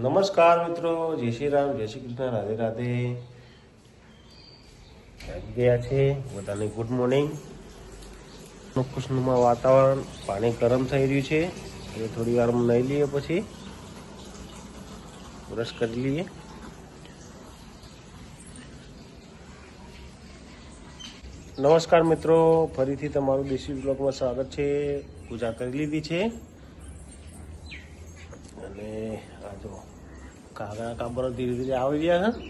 નમસ્કાર મિત્રો, જય શ્રી રામ, જય શ્રી કૃષ્ણ, રાધે રાધે. આવી ગયા છે બધાને ગુડ મોર્નિંગ. ખુશનુમા વાતાવરણ, પાણી ગરમ થઈ રહ્યું છે. એ થોડી વારમાં નાહી લઈએ, પછી બ્રશ કરી લઈએ. નમસ્કાર મિત્રો, ફરીથી તમારું દેશી બ્લોગમાં સ્વાગત છે. પૂજા કરી લીધી છે અને આ જો કાગડા કાબરો ધીરે ધીરે આવી રહ્યા છે.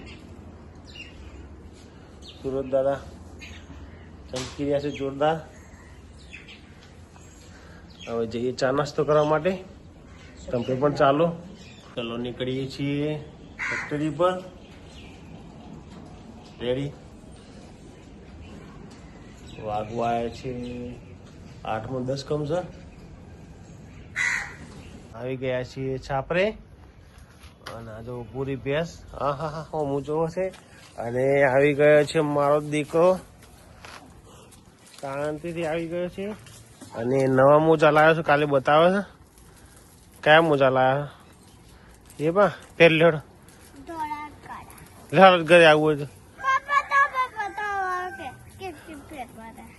સુરત દાદા ચમકી રહ્યા છે જોરદાર. હવે જઈએ ચા નાસ્તો કરવા માટે. તમે પણ ચાલો. ચલો નીકળીએ છીએ ફેક્ટરી પર. રેડી. વાગવા આવ્યા છે 8:10 કમ સર. આવી ગયા છીએ છાપરે. અને આ જો પૂરી ભેંસ, હા હા હા હું જોવો છે. અને આવી ગયો છે મારો દીકરો, શાંતિથી આવી ગયો છે. અને નવા મોજા લાવ્યો છે, કાલે બતાવે છે. કયા મોજા લાવ્યા એ પા પેર લેડ લેડ ઘરે આવવું હોય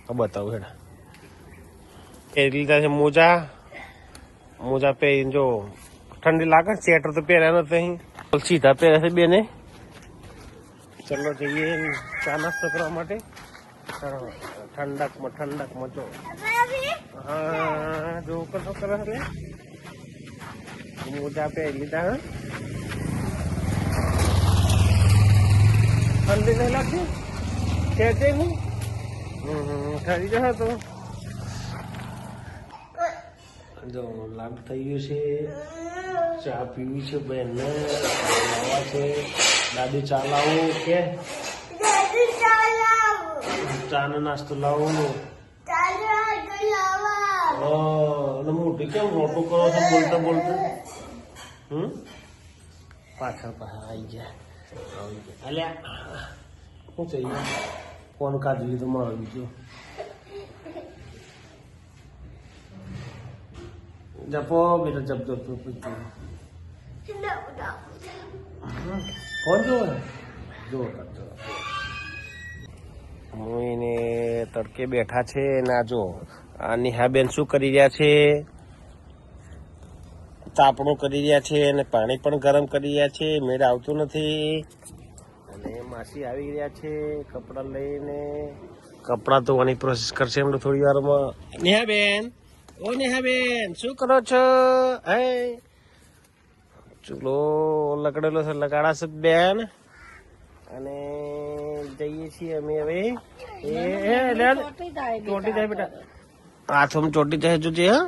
તો બતાવું હેડા. એ લીધા છે મોજા. મોજા પહેરીને જો ઠંડી લાગે. સ્વેટર તો પહેર્યા નથી, સીધા પહેર્યા છે બેને. ચલો જઈએ ચા નાસ્તો કરવા માટે. ઠંડકમાં જો હા જો કશો કરે એટલે મોજા પહેરી લીધા. હા ઠંડી નહીં લાગતી ખેંચે નહીં. ઠરી જશે તો જો લાભ થઈ ગયું છે. ચા પીવી છે બેનને, લાવવા છે. દાદી ચા લાવું કે ચા નો નાસ્તો લાવું. મોટી કેમ રોટું કરો છો બોલતા બોલતા? પાછળ આવી ગયા. અલ્યા શું થઈ ગયું? ફોન કાઢી લીધો મારો બીજો. જપો બેટા, જપ જપ ફોન જો હું એને તડકે બેઠા છે. ના જો આ નિહાબેન શું કરી રહ્યા છે? તાપણું કરી રહ્યા છે અને પાણી પણ ગરમ કરી રહ્યા છે. મેળ આવતું નથી. અને માસી આવી રહ્યા છે કપડાં લઈને. કપડાં ધોવાની પ્રોસેસ કરશે એમને થોડી વારમાં. નિહાબેન, ઓ નિહાબેન શું કરો છો? હે ચૂલો લગડેલો છે, લગાડાશે બેન. અને જઈએ છીએ અમે હવે. ચોટી જાય બેટા, હાથમાં ચોટી જાય જોજે. હા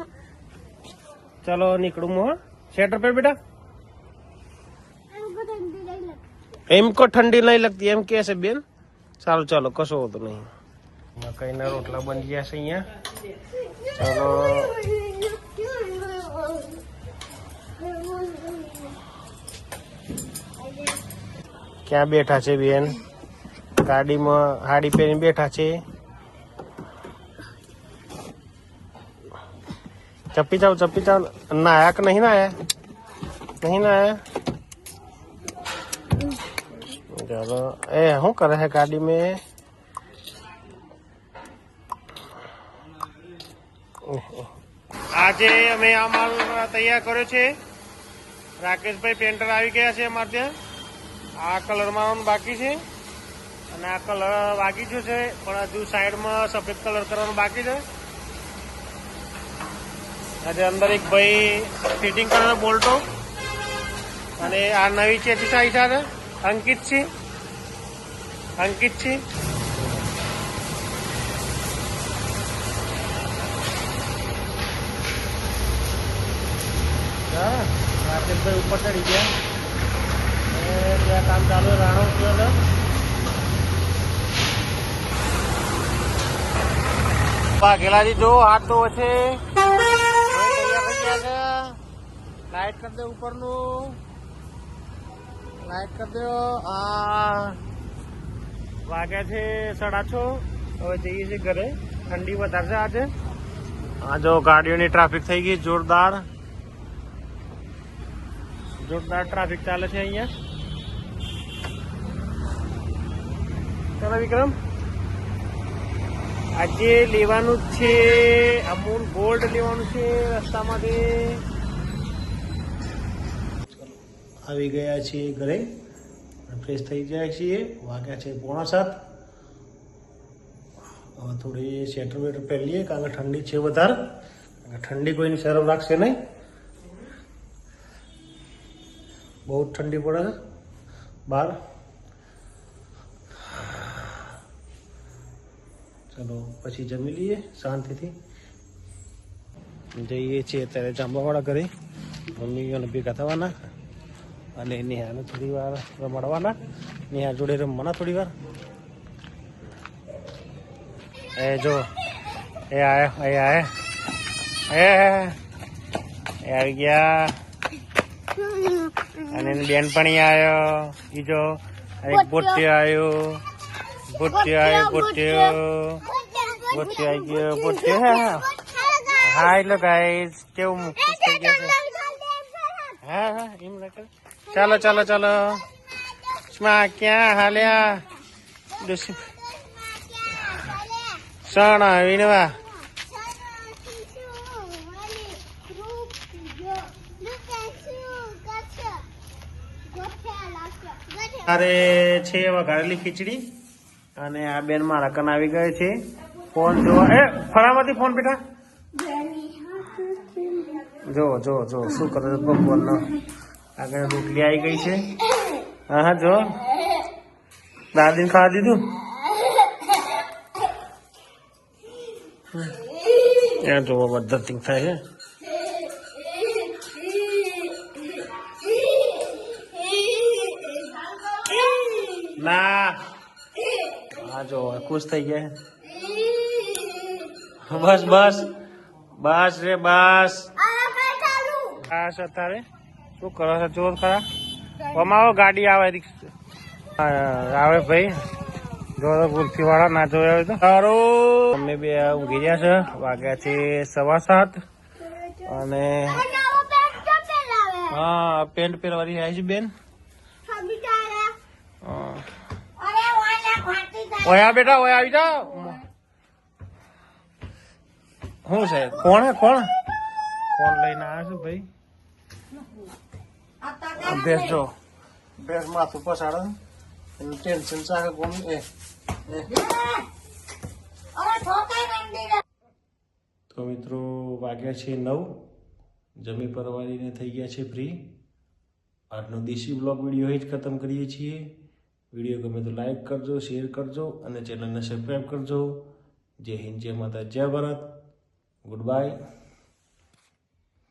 ચલો નીકળું હું. સ્વેટર પર બેટા. એમ કો ઠંડી નહીં લગતી એમ કે છે બેન. સારું ચાલો, કશો હોતો નહીં. મકાઈના રોટલા બની ગયા છે અહીંયા. ચાલો ક્યાં બેઠા છે બેન? ગાડીમાં હાડી પહેરીને બેઠા છે. ચપ્પી જાઓ. નાયા કે નહીં નાયા? નહીં નાયા. ચાલો એ શું કરે છે ગાડી में? આજે અમે આ માલ તૈયાર કર્યો છે. રાકેશભાઈ પેન્ટર આવી ગયા છે અમારે ત્યાં. આ કલર મારવાનું બાકી છે અને આ કલર વાગી ગયો છે, પણ હજુ સાઈડમાં સફેદ કલર કરવાનું બાકી છે. આજે અંદર એક ભાઈ ફિટિંગ કરે બોલ્ટો. અને આ નવી ચેતી સાઈઝ છે અંકિત છે. હા રાકેશભાઈ ઉપર ચડી ગયા. ત્યાં કામ ચાલુ રાણો વાઘેલાજી જો હાથ ધોવો છે. તૈયાર થઈ ગયા છે. લાઈટ કરી દે ઉપરનું. લાઈટ કરી દો. આ વાગ્યા છે 6:30. હવે જઈએ છીએ ઘરે. ઠંડી વધારે છે આજે. આ જો ગાડીઓની ટ્રાફિક થઈ ગઈ જોરદાર. જોરદાર ટ્રાફિક ચાલે છે અહીંયા. ચાલો વિક્રમ, આજે લેવાનું જ છે અમૂલ ગોલ્ડ લેવાનું છે રસ્તામાંથી. આવી ગયા છીએ ઘરે, ફ્રેશ થઈ ગયા છીએ. વાગ્યા છે 6:45. હવે થોડી સ્વેટર વેટર પહેરીએ કારણ કે ઠંડી છે વધારે. ઠંડી કોઈની શરમ રાખશે નહીં, બહુ ઠંડી પડે છે બહાર. ચલો પછી જમી લઈએ શાંતિથી. જઈએ છીએ અત્યારે જાંબાવાળા ઘરે. મમ્મીઓને ભેગા થવાના અને નેહાને થોડી વાર રમાડવાના. નેહા જોડે રમવાના થોડી વાર. એ જો એ આવી ગયા. અને એની બેનપણી આવ્યો. ઈ જો એક બોટ્યો આવ્યો. બોટ્યો આવી ગયો. બોટ્યો હા હેલો ગાઈસ, કેવું ખુશ થઈ ગયા છે? હા એમ ના કર. ચાલો ચાલો ચાલો. ક્યાં હાલ્યા? સણા વિનવા. અરે છે વઘારેલી ખીચડી. અને આ બેન મારા કન આવી ગયો છે ફોન જોવા. એ ફળામાંથી ફોન બેટા જો જો જો શું કરે છે ભગવાન. આગળ રોટલી આવી ગઈ છે. હા જો દાદીને ખાવા દીધું. ત્યાં જોવા બધા થિંગ થાય છે. ના હા જો ખુશ થઈ ગયા. બસ બસ બસ રે બસ. બસ અત્યારે શું કરો છો? જોર ખરા કમાવો. ગાડી આવે આવે ભાઈ. જો ગુલફી વાળા ના જોયા હોય તો સારું. અમે બે ઊંઘી ગયા છે. વાગ્યા છે 7:15. અને હા પેન્ટ પહેરવાની આવી છે બેન. ઓયા બેટા ઓયા આવી જાઓ. શું છે? કોણ લઈને આવ્યા છો ભાઈ? ભેસ જો ભેસ માથું પસાડે. એનું ટેન્શન ચાલે કોણ. તો મિત્રો વાગ્યા છે 9. જમી પરવારીને થઈ ગયા છે ફ્રી. આજનો દેશી બ્લોગ વિડીયો જ ખતમ કરીએ છીએ. વિડીયો ગમે તો લાઈક કરજો, શેર કરજો અને ચેનલને સબસ્ક્રાઈબ કરજો. જય હિન્દ, જય માતા, જય ભારત. Good bye.